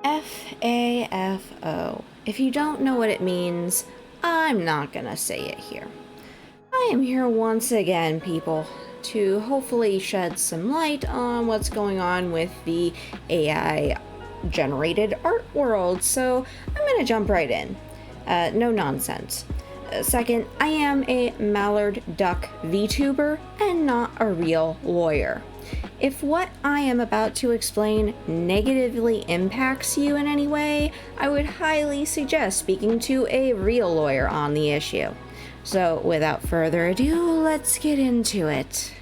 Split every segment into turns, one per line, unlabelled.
FAFO. If you don't know what it means, I'm not gonna say it here. I am here once again, people, to hopefully shed some light on what's going on with the AI-generated art world, so I'm gonna jump right in. No nonsense. Second, I am a mallard duck VTuber and not a real lawyer. If what I am about to explain negatively impacts you in any way, I would highly suggest speaking to a real lawyer on the issue. So without further ado, let's get into it.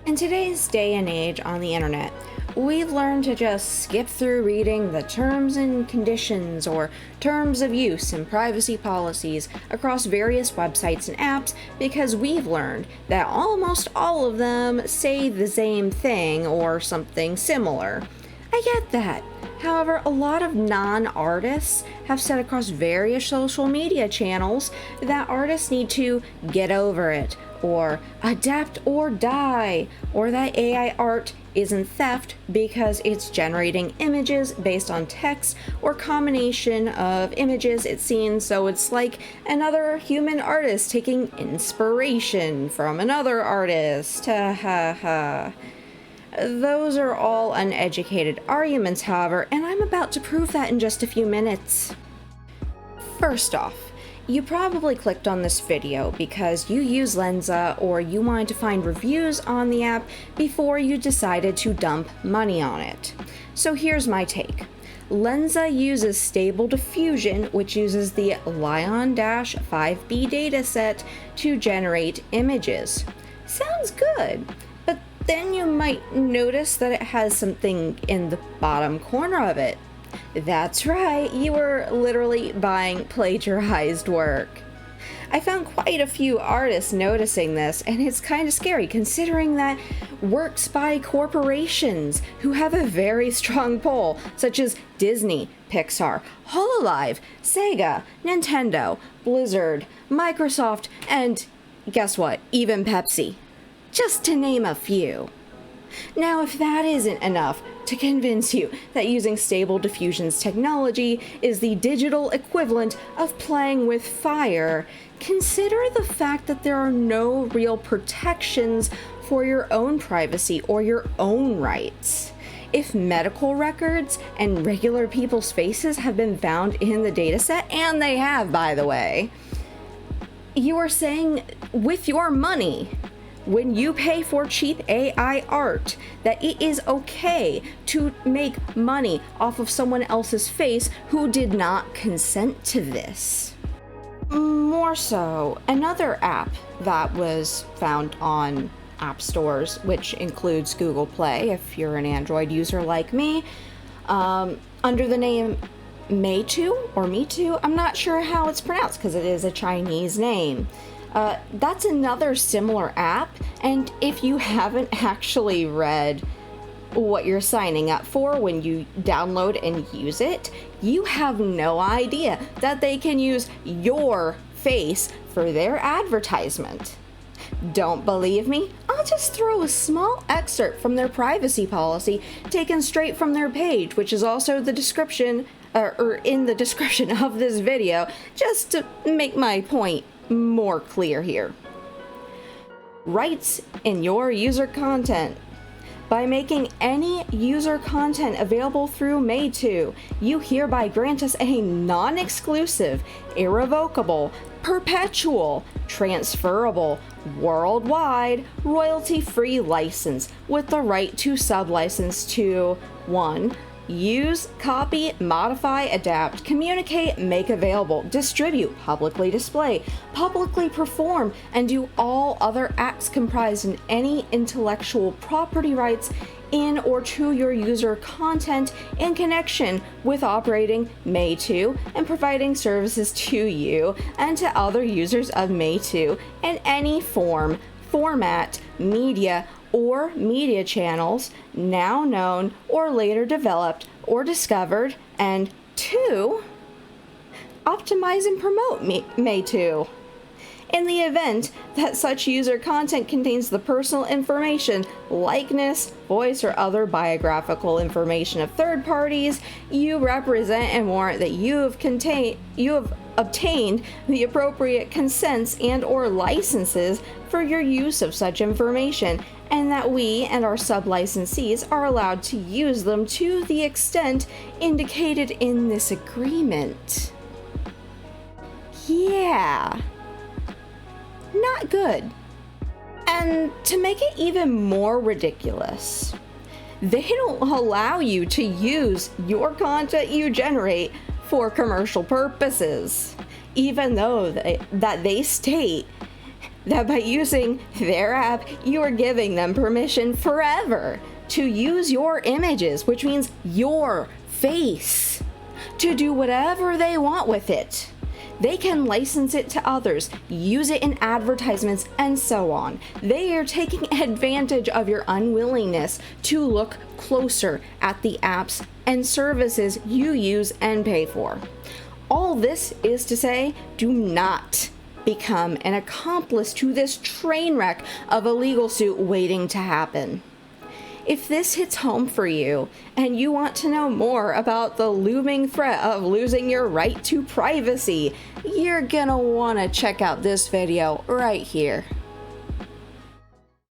In today's day and age on the internet, we've learned to just skip through reading the terms and conditions or terms of use and privacy policies across various websites and apps because we've learned that almost all of them say the same thing or something similar. I get that. However, a lot of non-artists have said across various social media channels that artists need to get over it, or adapt or die, or that AI art isn't theft because it's generating images based on text or combination of images it's seen, so it's like another human artist taking inspiration from another artist. Ha ha ha. Those are all uneducated arguments, however, and I'm about to prove that in just a few minutes. First off, you probably clicked on this video because you use Lensa or you wanted to find reviews on the app before you decided to dump money on it. So here's my take. Lensa uses Stable Diffusion, which uses the Lion-5B dataset to generate images. Sounds good, but then you might notice that it has something in the bottom corner of it. That's right, you were literally buying plagiarized work. I found quite a few artists noticing this, and it's kind of scary considering that works by corporations who have a very strong pull, such as Disney, Pixar, Hololive, Sega, Nintendo, Blizzard, Microsoft, and guess what, even Pepsi. Just to name a few. Now, if that isn't enough to convince you that using Stable Diffusion's technology is the digital equivalent of playing with fire, consider the fact that there are no real protections for your own privacy or your own rights. If medical records and regular people's faces have been found in the dataset, and they have, by the way, you are saying with your money, when you pay for cheap AI art, that it is okay to make money off of someone else's face who did not consent to this. More so, another app that was found on app stores, which includes Google Play if you're an Android user like me, under the name Meitu or Meitu, I'm not sure how it's pronounced because it is a Chinese name. That's another similar app, and if you haven't actually read what you're signing up for when you download and use it, you have no idea that they can use your face for their advertisement. Don't believe me? I'll just throw a small excerpt from their privacy policy taken straight from their page, which is also the description, or in the description of this video, just to make my point more clear here. Rights in your user content. By making any user content available through Meitu, you hereby grant us a non-exclusive, irrevocable, perpetual, transferable, worldwide, royalty-free license with the right to sublicense to 1. Use, copy, modify, adapt, communicate, make available, distribute, publicly display, publicly perform, and do all other acts comprised in any intellectual property rights in or to your user content in connection with operating Meitu and providing services to you and to other users of Meitu in any form, format, media, or media channels now known or later developed or discovered, and 2. Optimize and promote Meitu. In the event that such user content contains the personal information, likeness, voice, or other biographical information of third parties, you represent and warrant that you have obtained the appropriate consents and/or licenses for your use of such information, and that we and our sub-licensees are allowed to use them to the extent indicated in this agreement. Yeah. Not good. And to make it even more ridiculous, they don't allow you to use your content you generate for commercial purposes, even though they state that by using their app, you are giving them permission forever to use your images, which means your face, to do whatever they want with it. They can license it to others, use it in advertisements, and so on. They are taking advantage of your unwillingness to look closer at the apps and services you use and pay for. All this is to say, do not become an accomplice to this train wreck of a legal suit waiting to happen. If this hits home for you, and you want to know more about the looming threat of losing your right to privacy, you're gonna want to check out this video right here.